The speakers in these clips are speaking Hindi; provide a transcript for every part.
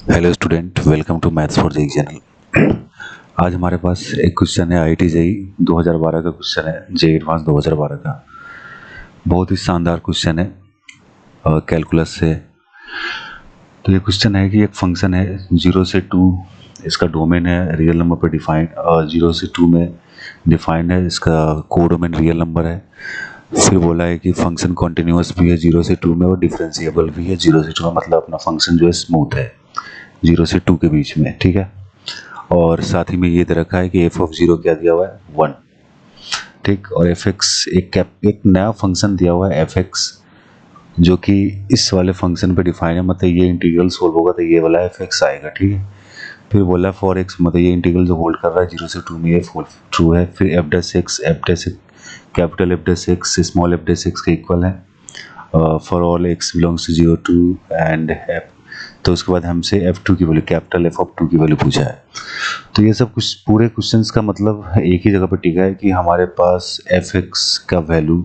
Hello student, welcome to maths for JEE channel. आज हमारे पास एक क्वेश्चन है आईआईटी जेई 2012 का क्वेश्चन है, जेई एडवांस 2012 का। बहुत ही शानदार क्वेश्चन है कैलकुलस से। तो ये क्वेश्चन है कि एक फंक्शन है 0 से 2, इसका डोमेन है रियल नंबर पर डिफाइन, और 0 से 2 में डिफाइन है, इसका कोडोमेन रियल नंबर है। फिर बोला है कि फंक्शन कॉन्टिन्यूस भी है 0 से 2 में और डिफरेंशिएबल भी है 0 से 2 में, मतलब अपना फंक्शन जो है स्मूथ है 0 से 2 के बीच में, ठीक है। और साथ ही में ये दे रखा है कि एफ ऑफ 0 क्या दिया हुआ है 1, ठीक। और एफ एक्स एक नया फंक्शन दिया हुआ है एफ एक्स, जो कि इस वाले फंक्शन पे डिफाइन है, मतलब ये इंटीग्रल सोल्व होगा तो ये वाला एफ एक्स आएगा, ठीक है। फिर बोला फॉर एक्स, मतलब ये इंटीग्रल जो होल्ड कर रहा है 0 से 2 में, ये ट्रू है। फिर F dash X, capital F dash X small F dash X के इक्वल है for all X belongs to 0 2 and F. तो उसके बाद हमसे f2 की वैल्यू, कैपिटल एफ ऑफ 2 की वैल्यू पूछा है। तो ये सब कुछ पूरे क्वेश्चंस का मतलब एक ही जगह पर टिका है कि हमारे पास एफ एक्स का वैल्यू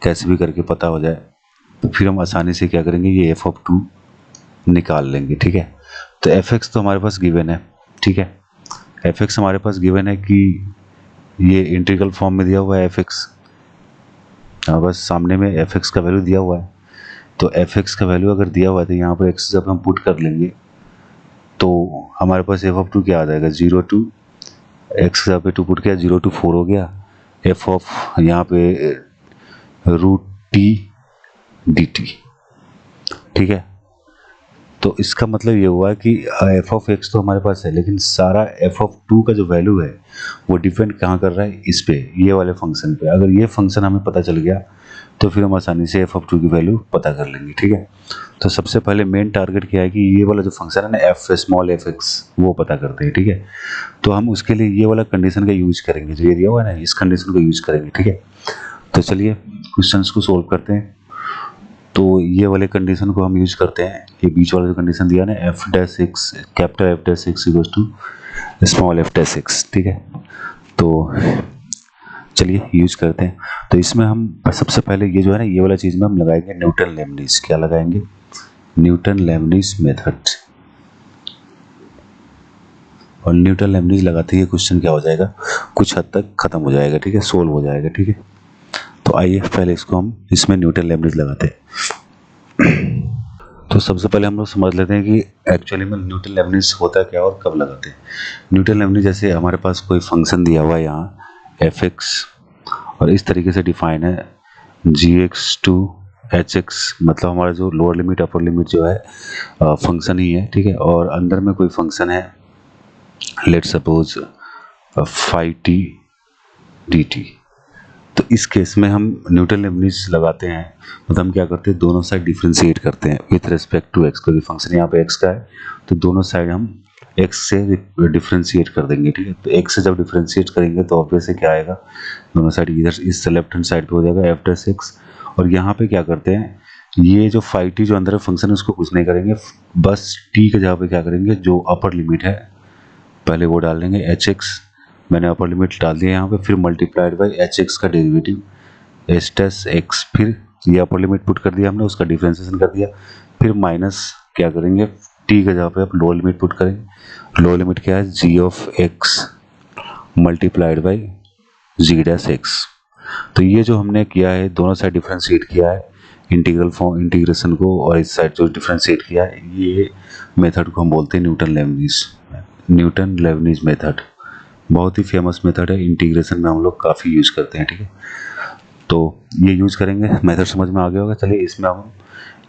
कैसे भी करके पता हो जाए, तो फिर हम आसानी से क्या करेंगे, ये एफ ऑफ 2 निकाल लेंगे, ठीक है। तो एफ एक्स तो हमारे पास गिवन है, ठीक है। एफ एक्स हमारे पास गिवन है कि ये इंटीग्रल फॉर्म में दिया हुआ है एफ एक्स, बस सामने में एफ एक्स का वैल्यू दिया हुआ है। तो एफ एक्स का वैल्यू अगर दिया हुआ है तो यहाँ पर एक्स जब हम पुट कर लेंगे तो हमारे पास एफ ऑफ 2 क्या आ जाएगा, 0 टू एक्स का पे 2 पुट किया, 0 टू 4 हो गया। एफ ऑफ यहाँ पे रूट टी डी टी, ठीक है। तो इसका मतलब ये हुआ कि एफ ऑफ एक्स तो हमारे पास है, लेकिन सारा एफ ऑफ 2 का जो वैल्यू है वो डिपेंड कहाँ कर रहा है, इस पे, ये वाले फंक्शन पे। अगर ये फंक्शन हमें पता चल गया तो फिर हम आसानी से एफ ऑफ 2 की वैल्यू पता कर लेंगे, ठीक है। तो सबसे पहले मेन टारगेट क्या है कि ये वाला जो फंक्शन है ना, एफ स्मॉल एफ एक्स, वो पता करते हैं, ठीक है। तो हम उसके लिए ये वाला कंडीशन का यूज करेंगे, जो ये दिया हुआ है ना, इस कंडीशन को यूज करेंगे, ठीक है। तो चलिए क्वेश्चंस को सोल्व करते हैं। तो ये वाले कंडीशन को हम यूज करते हैं, ये बीच वाला जो कंडीशन दिया ना, F dash X, capital F dash X equals to small F dash X, ठीक है। तो चलिए यूज करते हैं। तो इसमें हम सबसे पहले ये जो है ना, ये वाला चीज़ में हम लगाएंगे न्यूटन लेबनिज। क्या लगाएंगे, न्यूटन लेबनिज मेथड। और न्यूटन लेबनिज लगाते ही क्वेश्चन क्या हो जाएगा, कुछ हद तक खत्म हो जाएगा, ठीक है, सोल्व हो जाएगा, ठीक है। तो आइए पहले इसको हम इसमें न्यूटन लेबनिज लगाते हैं। तो सबसे पहले हम लोग समझ लेते हैं कि एक्चुअली में न्यूटन लेबनिज होता है क्या और कब लगाते हैं। न्यूटन लेबनिज, जैसे हमारे पास कोई फंक्शन दिया हुआ है यहाँ एफ एक्स, और इस तरीके से डिफाइन है जी एक्स टू एच एक्स, मतलब हमारा जो लोअर लिमिट अपर लिमिट जो है फंक्शन ही है, ठीक है। और अंदर में कोई फंक्शन है, लेट सपोज 5t dt। तो इस केस में हम न्यूटन लेबनिज लगाते हैं, मतलब हम क्या करते हैं, दोनों साइड डिफ्रेंशिएट करते हैं विथ रिस्पेक्ट टू एक्स। क्योंकि फंक्शन यहाँ पे एक्स का है तो दोनों साइड हम एक्स से डिफ्रेंशिएट कर देंगे, ठीक है। तो एक्स से जब डिफ्रेंशिएट करेंगे तो ऑब्वियसली क्या आएगा, दोनों साइड इधर इस लेफ्ट हैंड साइड पे हो जाएगा एफ डैश एक्स। और यहाँ पे क्या करते हैं, ये जो 5t जो अंदर फंक्शन है उसको कुछ नहीं करेंगे, बस t के जगह पे क्या करेंगे, जो अपर लिमिट है पहले वो डाल देंगे एच एक्स, मैंने अपर लिमिट डाल दिया यहाँ पे। फिर मल्टीप्लाइड बाई एच एक्स का डेरिवेटिव एच डैश एक्स, फिर ये अपर लिमिट पुट कर दिया हमने, उसका डिफ्रेंशिएशन कर दिया। फिर माइनस क्या करेंगे, टी के जगह पे आप लोअर लिमिट पुट करेंगे। लोअर लिमिट क्या है, G of X multiplied by G dash X. तो ये जो हमने किया है, दोनों साइड डिफ्रेंशिएट किया है इंटीग्रल फॉर्म इंटीग्रेशन को, और इस साइड जो डिफ्रेंशिएट किया है, ये मेथड को हम बोलते हैं Newton Lebanese. Newton Lebanese method बहुत ही फेमस मेथड है, इंटीग्रेशन में हम लोग काफ़ी यूज करते हैं, ठीक है। तो ये यूज करेंगे, मेथड समझ में आ गया होगा। चलिए इसमें हम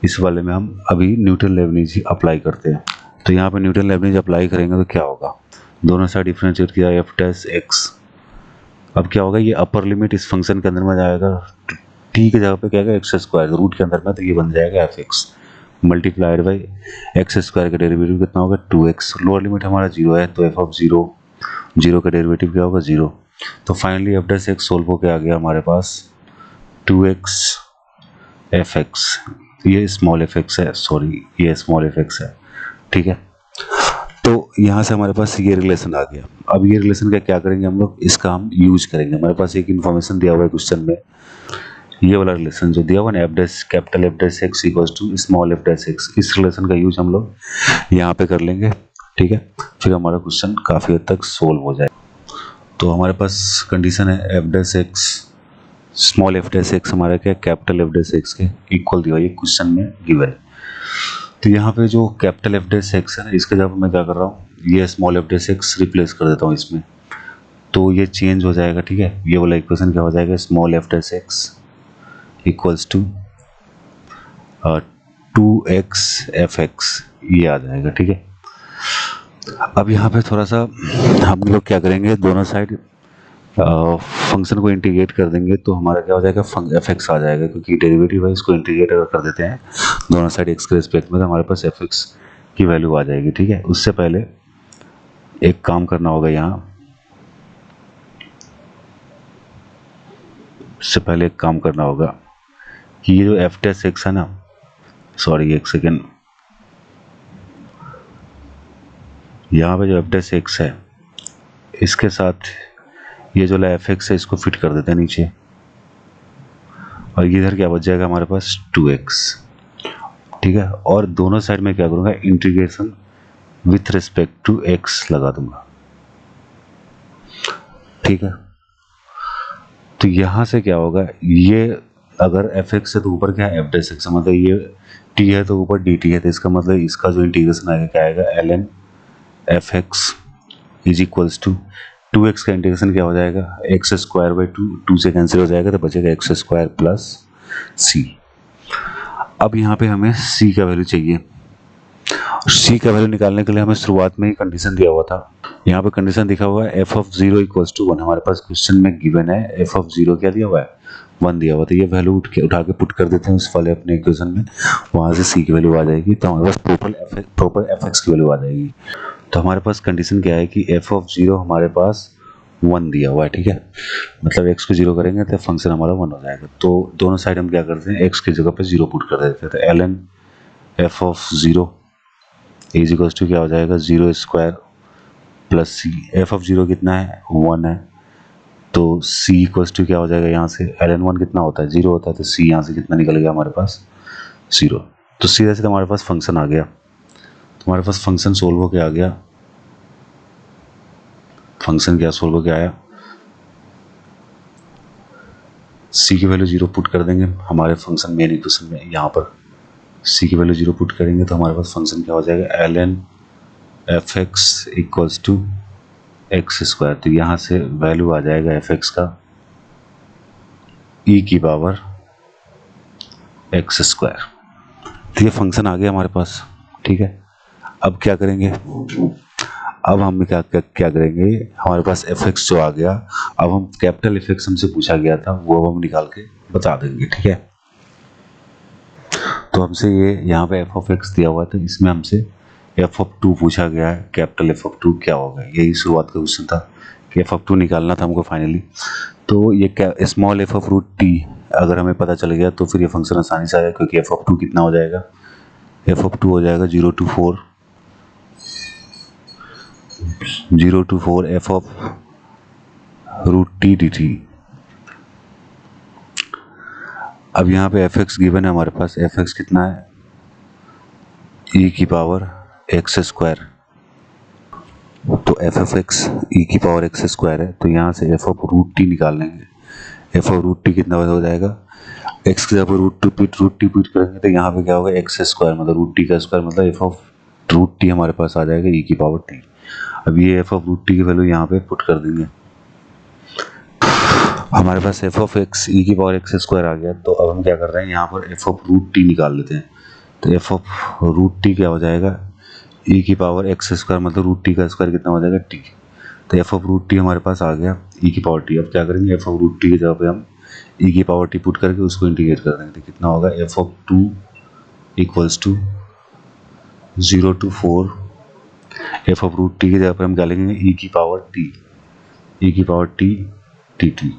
इस वाले में हम अभी न्यूटन लेबनिज ही अप्लाई करते हैं। तो यहाँ पे न्यूटन लेबनिज अप्लाई करेंगे तो क्या होगा, दोनों साइड डिफरेंशिएट किया एफ डैश एक्स। अब क्या होगा, ये अपर लिमिट इस फंक्शन के अंदर में जाएगा, टी की जगह पे क्या आएगा एक्स स्क्वायर, रूट के अंदर में, तो ये बन जाएगा F x multiplied by x square का डेरिवेटिव कितना होगा 2x। लोअर लिमिट हमारा 0 है तो एफ ऑफ 0, 0 का डेरिवेटिव क्या होगा 0। तो finally F dash x solve होकर आ गया हमारे पास 2x एफ एक्स। ये स्मॉल एफ एक्स है, सॉरी ये स्मॉल एफ एक्स है, ठीक है। तो यहाँ से हमारे पास ये रिलेशन आ गया। अब ये रिलेशन का क्या करेंगे हम लोग, इसका हम यूज करेंगे। हमारे पास एक इन्फॉर्मेशन दिया हुआ है क्वेश्चन में, ये वाला रिलेशन जो दिया हुआ ना, F dash capital F dash X equals to small F dash X, इस रिलेशन का यूज हम लोग यहाँ पे कर लेंगे, ठीक है। फिर हमारा क्वेश्चन काफ़ी हद तक सोल्व हो जाए। तो हमारे पास कंडीशन है F dash X small F dash x हमारा क्या कैपिटल एफ डैश एक्स के इक्वल दिया, ये क्वेश्चन में गिवन है। तो यहाँ पे जो कैपिटल एफ डैश एक्स है ना, इसके जगह मैं क्या कर रहा हूँ, ये small F dash x replace कर देता हूँ इसमें, तो ये चेंज हो जाएगा, ठीक है। ये वाला इक्वेशन क्या हो जाएगा, small F dash X equals to 2x F X, ये आ जाएगा, ठीक है। अब यहाँ पे थोड़ा सा हम लोग क्या करेंगे, दोनों साइड फंक्शन को इंटीग्रेट कर देंगे, तो हमारा क्या हो जाएगा, एफ एक्स आ जाएगा, क्योंकि डेरिवेटिव है, इसको इंटीग्रेट अगर कर देते हैं दोनों साइड एक्स के रिस्पेक्ट में, तो हमारे पास एफ एक्स की वैल्यू आ जाएगी, ठीक है। उससे पहले एक काम करना होगा, यहाँ उससे पहले एक काम करना होगा कि ये जो एफ डैश एक्स है ना, सॉरी एक सेकेंड, यहाँ पे जो एफ डैश एक्स है इसके साथ ये जो एफ एक्स है इसको फिट कर देते हैं नीचे, और इधर क्या बच जाएगा हमारे पास 2x, ठीक है। और दोनों साइड में क्या करूँगा, integration with respect to x लगा दूंगा, ठीक है। तो यहाँ से क्या होगा, ये अगर एफ एक्स है तो ऊपर क्या है एफ डैश एक्स, मतलब ये t है तो ऊपर dt है, तो इसका मतलब इसका जो इंटीग्रेशन आएगा क्या आएगा, ln F X is equals to 2x का इंटीग्रेशन क्या हो जाएगा, एक्स स्क्वायर बाई 2 से कैंसिल हो जाएगा, तो बचेगा एक्स स्क्वायर प्लस सी। अब यहाँ पे हमें c का वैल्यू चाहिए, c का वैल्यू निकालने के लिए हमें शुरुआत में ही कंडीशन दिया हुआ था, यहाँ पे कंडीशन दिखा हुआ है f ऑफ 0 इक्वल्स टू 1, हमारे पास क्वेश्चन में गिवन है f ऑफ 0 क्या दिया हुआ है, 1 दिया हुआ, तो ये वैल्यू उठा के पुट कर देते हैं उस वाले अपने इक्वेशन में, वहाँ से c की वैल्यू आ जाएगी, तो हमारे पास प्रॉपर एफ एक्स की वैल्यू आ जाएगी। तो हमारे पास कंडीशन क्या है कि f ऑफ 0 हमारे पास 1 दिया हुआ है, ठीक है, मतलब x को 0 करेंगे तो फंक्शन हमारा 1 हो जाएगा। तो दोनों साइड हम क्या करते हैं, x की जगह पे 0 पुट कर देते हैं, तो ln f of 0 is equal to क्या हो जाएगा, 0 square plus C, F of 0 कितना है 1 है, तो c इक्वल टू क्या हो जाएगा, यहाँ से ln 1 कितना होता है 0 होता है, तो c यहाँ से कितना निकल गया हमारे पास 0, तो सीधे से हमारे पास फंक्शन आ गया, तो हमारे पास फंक्शन सोल्व होके आ गया, फंक्शन क्या सोल्व होके आया, c की वैल्यू 0 पुट कर देंगे हमारे फंक्शन मेन इक्वेशन में, यहाँ पर c की वैल्यू 0 पुट करेंगे तो हमारे पास फंक्शन क्या हो जाएगा, ln F X equals to X square, तो यहाँ से वैल्यू आ जाएगा एफ एक्स का e की पावर एक्स स्क्वायर, तो ये फंक्शन आ गया हमारे पास, ठीक है। अब क्या करेंगे, अब हम क्या करेंगे, हमारे पास एफ एक्स जो आ गया, अब हम कैपिटल एफ एक्स हमसे पूछा गया था वो अब हम निकाल के बता देंगे, ठीक है। तो हमसे ये यहाँ पे एफ ऑफ एक्स दिया हुआ था, इसमें हमसे एफ ऑफ 2 पूछा गया है, कैपिटल एफ ऑफ 2 क्या होगा, यही शुरुआत का क्वेश्चन था कि एफ ऑफ 2 निकालना था हमको फाइनली। तो ये क्या small F of root T अगर हमें पता चल गया तो फिर ये फंक्शन आसानी से आएगा, क्योंकि एफ ऑफ 2 कितना हो जाएगा, एफ ऑफ 2 हो जाएगा 0 to 4 F of root T D T. अब यहाँ पे एफ एक्स गिवन है हमारे पास, एफ एक्स कितना है e की पावर एक्स स्क्वायर, तो एफ एफ एक्स ई की पावर एक्स स्क्वायर है, तो यहाँ से एफ ऑफ रूट टी निकाल लेंगे, एफ ऑफ रूट टी कितना हो जाएगा, एक्स की जगह रूट टी पुट करेंगे तो यहाँ पे क्या होगा एक्स स्क्वायर, मतलब रूट टी का स्क्वायर, मतलब एफ ऑफ रूट टी हमारे पास आ जाएगा ई की पावर टी। अब ये एफ ऑफ रूट टी की वैल्यू यहाँ पे पुट कर देंगे, हमारे पास एफ ऑफ एक्स ई की पावर एक्स स्क्वायर आ गया। तो अब हम क्या कर रहे हैं, यहाँ पर एफ ऑफ रूट टी निकाल लेते हैं, तो एफ ऑफ रूट टी क्या हो जाएगा, ई की पावर एक्स स्क्वायर, मतलब रूट टी का स्क्वायर कितना हो जाएगा टी, तो एफ ऑफ रूट टी हमारे पास आ गया ई की पावर टी। अब क्या करेंगे, एफ ऑफ रूट टी की जगह पे हम ई की पावर टी पुट करके उसको इंटीग्रेट कर देंगे, तो कितना होगा, F of 2 equals to 0 to 4 F of root T की जगह पर हम क्या लेंगे, ई की पावर टी, ई की पावर टी टी टी,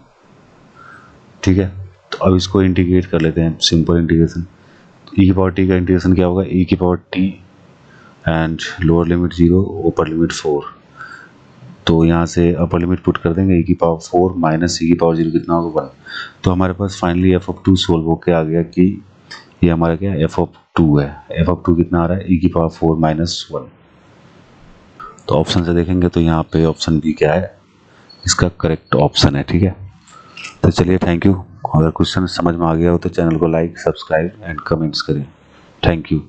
ठीक है। तो अब इसको इंटीग्रेट कर लेते हैं, सिंपल इंटीग्रेशन, ई की पावर टी का इंटीग्रेशन क्या होगा, ई की power T and lower limit 0 ऊपर लिमिट 4, तो यहाँ से अपर लिमिट पुट कर देंगे, e की पावर 4 माइनस e की पावर 0 कितना होगा 1। तो हमारे पास फाइनली f(2) सोल्व होके आ गया कि ये हमारा क्या f(2) है। f(2) कितना आ रहा है, e की पावर 4 माइनस 1। तो ऑप्शन से देखेंगे तो यहाँ पे ऑप्शन बी क्या है, इसका करेक्ट ऑप्शन है। ठीक है, तो चलिए थैंक यू। अगर क्वेश्चन समझ में आ गया हो तो चैनल को लाइक, सब्सक्राइब एंड कमेंट्स करें। Thank you.